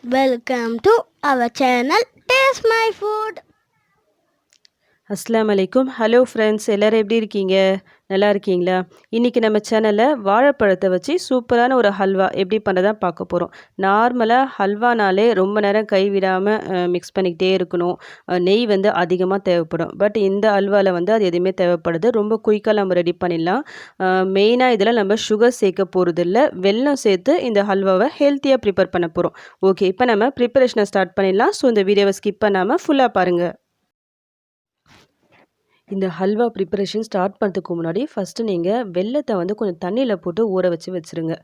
Welcome to our channel Taste My Food. அஸ்ஸலாமு அலைக்கும். Hello friends, எல்லோரும் எப்படி இருக்கீங்க? நல்லா இருக்கீங்களா? இன்றைக்கி நம்ம சேனலில் வாழைப்பழத்தை வச்சு சூப்பரான ஒரு ஹல்வா எப்படி பண்ணுறதா பார்க்க போகிறோம். நார்மலாக ஹல்வானாலே ரொம்ப நேரம் கைவிடாமல் மிக்ஸ் பண்ணிக்கிட்டே இருக்கணும். நெய் வந்து அதிகமாக தேவைப்படும். பட் இந்த ஹல்வாவில் வந்து அது எதுவுமே தேவைப்படுது. ரொம்ப குயிக்காக நம்ம ரெடி பண்ணிடலாம். மெயினாக இதில் நம்ம சுகர் சேர்க்க போகிறதில்ல, வெல்லம் சேர்த்து இந்த ஹல்வாவை ஹெல்த்தியாக ப்ரிப்பேர் பண்ண போகிறோம். ஓகே, இப்போ நம்ம ப்ரிப்பரேஷனை ஸ்டார்ட் பண்ணிடலாம். ஸோ இந்த வீடியோவை ஸ்கிப் பண்ணாமல் ஃபுல்லாக பாருங்கள். இந்த ஹல்வா ப்ரிப்பரேஷன் ஸ்டார்ட் பண்ணுறதுக்கு முன்னாடி ஃபஸ்ட்டு நீங்கள் வெல்லத்தை வந்து கொஞ்சம் தண்ணியில் போட்டு ஊற வச்சுருங்க.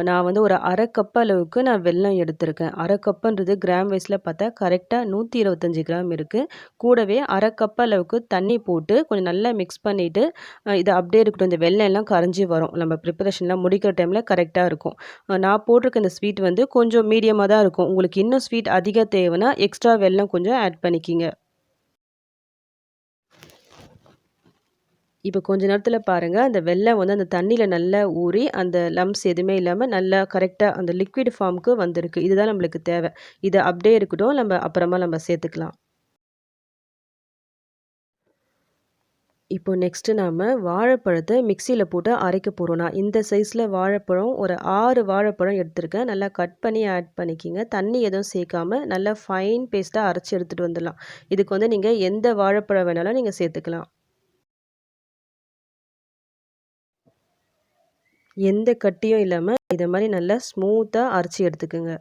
நான் வந்து ஒரு அரை கப் அளவுக்கு நான் வெல்லம் எடுத்திருக்கேன். அரை கப்புன்றது கிராம் வைஸில் பார்த்தா கரெக்டாக 125 கிராம் இருக்குது. கூடவே அரை கப் அளவுக்கு தண்ணி போட்டு கொஞ்சம் நல்லா மிக்ஸ் பண்ணிவிட்டு இதை அப்படியே இருக்கட்டும். இந்த வெல்லம் எல்லாம் கரைஞ்சி வரும். நம்ம ப்ரிப்பரேஷன்லாம் முடிக்கிற டைமில் கரெக்டாக இருக்கும். நான் போட்டிருக்க இந்த ஸ்வீட் வந்து கொஞ்சம் மீடியமாக தான் இருக்கும். உங்களுக்கு இன்னும் ஸ்வீட் அதிகம் தேவைன்னா எக்ஸ்ட்ரா வெல்லம் கொஞ்சம் ஆட் பண்ணிக்கிங்க. இப்போ கொஞ்ச நேரத்தில் பாருங்கள், அந்த வெல்லம் வந்து அந்த தண்ணியில் நல்லா ஊறி அந்த லம்ப்ஸ் எதுவுமே இல்லாமல் நல்லா கரெக்டாக அந்த லிக்விட் ஃபார்முக்கு வந்திருக்கு. இதுதான் நம்மளுக்கு தேவை. இதை அப்படியே இருக்கட்டும், நம்ம அப்புறமா நம்ம சேர்த்துக்கலாம். இப்போ நெக்ஸ்ட்டு நாம் வாழைப்பழத்தை மிக்சியில் போட்டு அரைக்க போகிறோம். நான் இந்த சைஸில் வாழைப்பழம் ஒரு 6 வாழைப்பழம் எடுத்திருக்கேன். நல்லா கட் பண்ணி ஆட் பண்ணிக்கிங்க. தண்ணி எதுவும் சேர்க்காம நல்லா ஃபைன் பேஸ்ட்டாக அரைச்சி எடுத்துகிட்டு வந்துடலாம். இதுக்கு வந்து நீங்கள் எந்த வாழைப்பழம் வேணாலும் நீங்கள் சேர்த்துக்கலாம். எந்த கட்டியும் இல்லாமல் இதை மாதிரி நல்லா ஸ்மூத்தாக அரைச்சி எடுத்துக்கோங்க.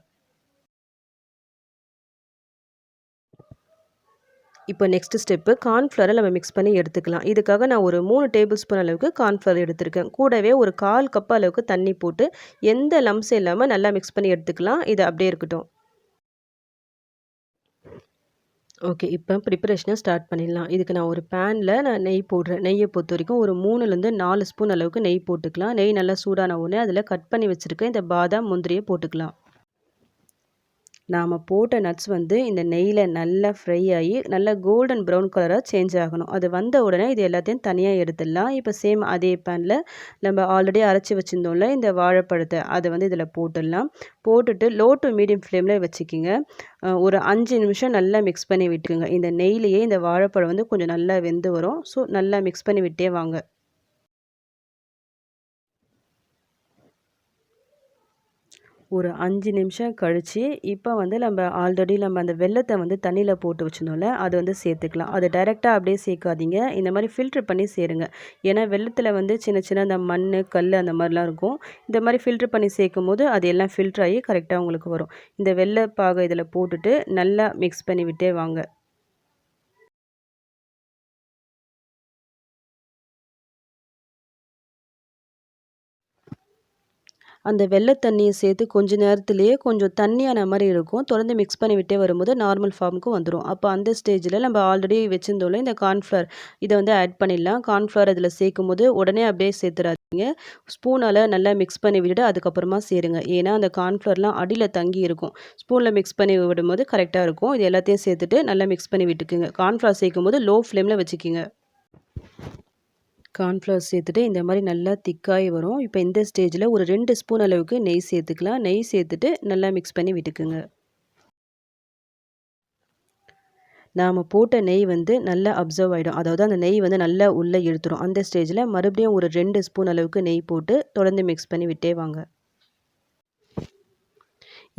இப்போ நெக்ஸ்ட் ஸ்டெப்பு கார்ன்ஃப்ளவரை நம்ம மிக்ஸ் பண்ணி எடுத்துக்கலாம். இதுக்காக நான் ஒரு 3 டேபிள் ஸ்பூன் அளவுக்கு கார்ன்ஃப்ளவர் எடுத்திருக்கேன். கூடவே ஒரு 1/4 கப் அளவுக்கு தண்ணி போட்டு எந்த லம்ஸும் இல்லாமல் நல்லா மிக்ஸ் பண்ணி எடுத்துக்கலாம். இது அப்படியே இருக்கட்டும். ஓகே, இப்போ ப்ரிப்பரேஷனை ஸ்டார்ட் பண்ணிடலாம். இதுக்கு நான் ஒரு பேனில் நான் நெய் போடுறேன். நெய்யை பொறுத்த வரைக்கும் ஒரு 3லேருந்து 4 ஸ்பூன் அளவுக்கு நெய் போட்டுக்கலாம். நெய் நல்லா சூடான உடனே அதில் கட் பண்ணி வச்சுருக்க இந்த பாதாம் முந்திரியை போட்டுக்கலாம். நாம் போட்ட நட்ஸ் வந்து இந்த நெய்யில் நல்லா ஃப்ரை ஆகி நல்லா கோல்டன் ப்ரௌன் கலராக சேஞ்ச் ஆகணும். அது வந்த உடனே இது எல்லாத்தையும் தனியாக எடுத்துடலாம். இப்போ சேம் அதே பேனில் நம்ம ஆல்ரெடி அரைச்சி வச்சுருந்தோம்ல இந்த வாழைப்பழத்தை அதை வந்து இதில் போட்டுடலாம். போட்டுட்டு லோ டு மீடியம் ஃப்ளேமில் வச்சுக்கிங்க. ஒரு 5 நிமிஷம் நல்லா மிக்ஸ் பண்ணி விட்டுக்குங்க. இந்த நெய்லேயே இந்த வாழைப்பழம் வந்து கொஞ்சம் நல்லா வெந்து வரும். ஸோ நல்லா மிக்ஸ் பண்ணி விட்டே வாங்க. ஒரு 5 நிமிஷம் கழித்து இப்போ வந்து நம்ம ஆல்ரெடி அந்த வெல்லத்தை வந்து தண்ணியில் போட்டு வச்சுருந்தோம்ல அது வந்து சேர்த்துக்கலாம். அது டைரெக்டாக அப்படியே சேர்க்காதீங்க. இந்த மாதிரி ஃபில்ட்ரு பண்ணி சேருங்க. ஏன்னா வெல்லத்தில் வந்து சின்ன சின்ன அந்த மண், கல் அந்த மாதிரிலாம் இருக்கும். இந்த மாதிரி ஃபில்ட்ரு பண்ணி சேர்க்கும் போது அது எல்லாம் ஃபில்ட்ரு ஆகி கரெக்டாக உங்களுக்கு வரும். இந்த வெல்லப்பாகை இதில் போட்டுட்டு நல்லா மிக்ஸ் பண்ணி விட்டே வாங்க. அந்த வெள்ளை தண்ணியை சேர்த்து கொஞ்ச நேரத்திலேயே கொஞ்சம் தண்ணியான மாதிரி இருக்கும். தொடர்ந்து மிக்ஸ் பண்ணி விட்டே வரும்போது நார்மல் ஃபார்முக்கு வந்துடும். அப்போ அந்த ஸ்டேஜில் நம்ம ஆல்ரெடி வச்சுருந்தோம்ல இந்த கார்ன்ஃப்ளவர் இதை வந்து ஆட் பண்ணிடலாம். கார்ன்ஃப்ளவர் அதில் சேர்க்கும்போது உடனே அப்படியே சேர்த்துறாதீங்க. ஸ்பூனால் நல்லா மிக்ஸ் பண்ணி விட்டுட்டு அதுக்கப்புறமா சேருங்க. ஏன்னா அந்த கார்ன்ஃப்ளவர்லாம் அடியில் தங்கி இருக்கும். ஸ்பூனில் மிக்ஸ் பண்ணி விடும்போது கரெக்டாக இருக்கும். இது எல்லாத்தையும் சேர்த்துட்டு நல்லா மிக்ஸ் பண்ணி விட்டுக்குங்க. கார்ன்ஃப்ளவர் சேர்க்கும்போது லோ ஃப்ளேமில் வச்சுக்கிங்க. கார்ன்ஃப்ளவர் சேர்த்துட்டு இந்த மாதிரி நல்லா திக்காகி வரும். இப்போ இந்த ஸ்டேஜில் ஒரு 2 ஸ்பூன் அளவுக்கு நெய் சேர்த்துக்கலாம். நெய் சேர்த்துட்டு நல்லா மிக்ஸ் பண்ணி விட்டுக்குங்க. நாம் போட்ட நெய் வந்து நல்லா அப்சர்வ் ஆகிடும். அதாவது அந்த நெய் வந்து நல்லா உள்ளே இழுத்துரும். அந்த ஸ்டேஜில் மறுபடியும் ஒரு 2 ஸ்பூன் அளவுக்கு நெய் போட்டு தொடர்ந்து மிக்ஸ் பண்ணி விட்டே வாங்க.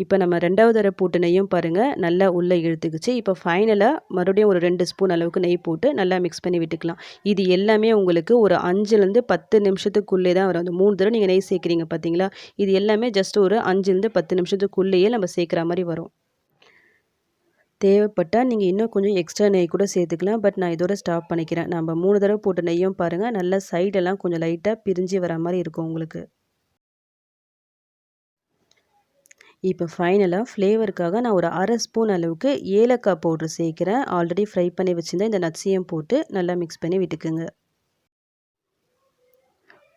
இப்போ நம்ம 2வது தடவை போட்ட நெய்யும் பாருங்கள் நல்லா உள்ளே இழுத்துக்குச்சு. இப்போ ஃபைனலாக மறுபடியும் ஒரு 2 ஸ்பூன் அளவுக்கு நெய் போட்டு நல்லா மிக்ஸ் பண்ணி விட்டுக்கலாம். இது எல்லாமே உங்களுக்கு ஒரு 5லேருந்து 10 நிமிஷத்துக்குள்ளே தான் வரும். அந்த 3 தடவை நீங்கள் நெய் சேர்க்குறீங்க பார்த்தீங்களா? இது எல்லாமே ஜஸ்ட் ஒரு 5லேருந்து 10 நிமிஷத்துக்குள்ளேயே நம்ம சேர்க்குற மாதிரி வரும். தேவைப்பட்டால் நீங்கள் இன்னும் கொஞ்சம் எக்ஸ்ட்ரா நெய் கூட சேர்த்துக்கலாம். பட் நான் இதோட ஸ்டாப் பண்ணிக்கிறேன். நம்ம 3 தடவை போட்ட நெய்யும் பாருங்கள் நல்லா சைடெல்லாம் கொஞ்சம் லைட்டாக பிரிஞ்சு வர மாதிரி இருக்கும் உங்களுக்கு. இப்போ ஃபைனலாக ஃப்ளேவருக்காக நான் ஒரு அரை ஸ்பூன் அளவுக்கு ஏலக்காய் பவுட்ரு சேர்க்குறேன். ஆல்ரெடி ஃப்ரை பண்ணி வச்சுருந்தேன். இந்த நட்ஸையும் போட்டு நல்லா மிக்ஸ் பண்ணி விட்டுக்குங்க.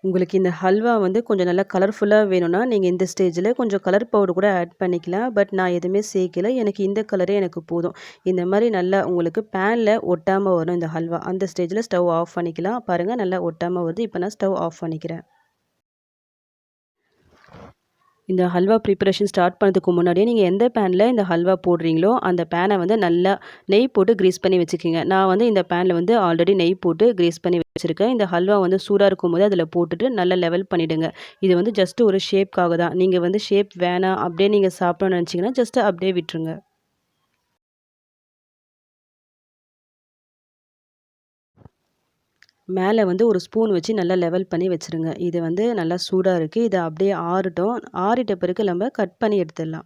உங்களுக்கு இந்த ஹல்வா வந்து கொஞ்சம் நல்லா கலர்ஃபுல்லாக வேணும்னா நீங்கள் இந்த ஸ்டேஜில் கொஞ்சம் கலர் பவுடர் கூட ஆட் பண்ணிக்கலாம். பட் நான் எதுவுமே சேர்க்கல. எனக்கு இந்த கலரே எனக்கு போதும். இந்த மாதிரி நல்லா உங்களுக்கு பேனில் ஒட்டாமல் வரும் இந்த ஹல்வா. அந்த ஸ்டேஜில் ஸ்டவ் ஆஃப் பண்ணிக்கலாம். பாருங்கள் நல்லா ஒட்டாமல் வருது. இப்போ நான் ஸ்டவ் ஆஃப் பண்ணிக்கிறேன். இந்த ஹல்வா ப்ரிப்பரேஷன் ஸ்டார்ட் பண்ணதுக்கு முன்னாடியே நீங்கள் எந்த பேனில் இந்த ஹல்வா போடுறீங்களோ அந்த பேனை வந்து நல்லா நெய் போட்டு கிரீஸ் பண்ணி வச்சுக்கோங்க. நான் வந்து இந்த பேனில் வந்து ஆல்ரெடி நெய் போட்டு கிரீஸ் பண்ணி வச்சுருக்கேன். இந்த ஹல்வா வந்து சூடாக இருக்கும்போது அதில் போட்டுட்டு நல்லா லெவல் பண்ணிவிடுங்க. இது வந்து ஜஸ்ட் ஒரு ஷேப்க்காக தான். நீங்கள் வந்து ஷேப் வேணாம் அப்படியே நீங்கள் சாப்பிடணும்னு நினச்சிங்கன்னா ஜஸ்ட் அப்படியே விட்டுருங்க. மேலே வந்து ஒரு ஸ்பூன் வச்சு நல்லா லெவல் பண்ணி வச்சுருங்க. இது வந்து நல்லா சூடாக இருக்குது. இதை அப்படியே ஆறட்டும். ஆறிட்ட பிறகு நம்ம கட் பண்ணி எடுத்துடலாம்.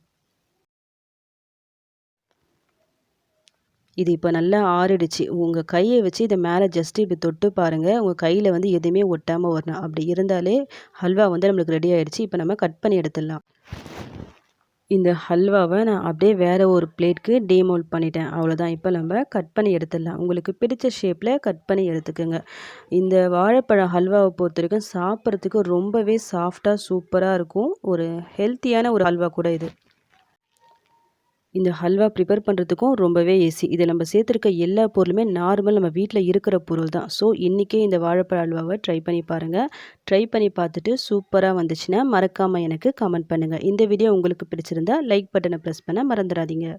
இது இப்போ நல்லா ஆறிடுச்சு. உங்க கைய வச்சு இத மேல ஜஸ்ட் இப்படி தொட்டு பாருங்க. உங்க கையில வந்து எதுவுமே ஒட்டாம வரணும். அப்படி இருந்தாலே ஹல்வா வந்து நம்மளுக்கு ரெடி ஆயிடுச்சு. இப்போ நம்ம கட் பண்ணி எடுத்துடலாம். இந்த ஹல்வாவ நான் அப்படியே வேற ஒரு பிளேட்க்கு டீமோல்ட் பண்ணிட்டேன். அவ்வளோதான். இப்போ நம்ம கட் பண்ணி எடுத்துடலாம். உங்களுக்கு பிடிச்ச ஷேப்ல கட் பண்ணி எடுத்துக்கங்க. இந்த வாழைப்பழ ஹல்வாவ பொறுத்தவரைக்கும் சாப்பிட்றதுக்கு ரொம்பவே சாஃப்ட்டா சூப்பரா இருக்கும். ஒரு ஹெல்த்தியான ஒரு ஹல்வா கூட இது. இந்த ஹல்வா ப்ரிப்பேர் பண்ணுறதுக்கும் ரொம்பவே ஈஸி. இதில் நம்ம சேர்த்துருக்க எல்லா பொருளுமே நார்மல் நம்ம வீட்டில் இருக்கிற பொருள் தான். ஸோ இன்றைக்கே இந்த வாழைப்பழ அல்வாவை ட்ரை பண்ணி பாருங்கள். ட்ரை பண்ணி பார்த்துட்டு சூப்பராக வந்துச்சுன்னா மறக்காமல் எனக்கு கமெண்ட் பண்ணுங்கள். இந்த வீடியோ உங்களுக்கு பிடிச்சிருந்தா லைக் பட்டனை ப்ரெஸ் பண்ண மறந்துடாதீங்க.